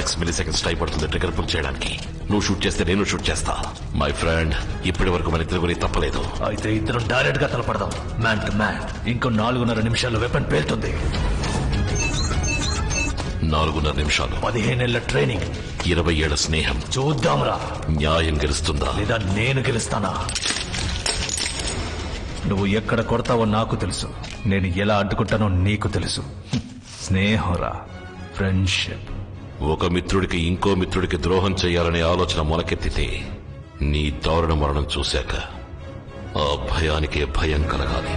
6 milliseconds time పడుతుంది trigger pull చేయడానికి. నువ్వు షూట్ చేస్తే నేను షూట్ చేస్తా. మై ఫ్రెండ్, ఇప్పటి వరకు మన ఇద్దరు గురించి తప్పలేదు. అయితే ఇద్దరు డైరెక్ట్ గా తలపడదాం, మ్యాన్ టు మ్యాన్. ఇంకో 4.5 నిమిషాల్లో వెపన్ పేలుతుంది. 4.5 నిమిషాలు, 15 ఏళ్ల ట్రైనింగ్, 20 ఏళ్ల స్నేహం. చూద్దాంరా న్యాయం గెలుస్తుందా లేదా నేను గెలుస్తానా? నువ్వు ఎక్కడ కొడతావో నాకు తెలుసు, నేను ఎలా అడ్డుకుంటానో నీకు తెలుసు. స్నేహంరా, ఫ్రెండ్షిప్. ఒక మిత్రుడికి ఇంకో మిత్రుడికి ద్రోహం చేయాలనే ఆలోచన మొలకెత్తితే నీ దారుణ మరణం చూశాక ఆ భయానికే భయం కలగాలి.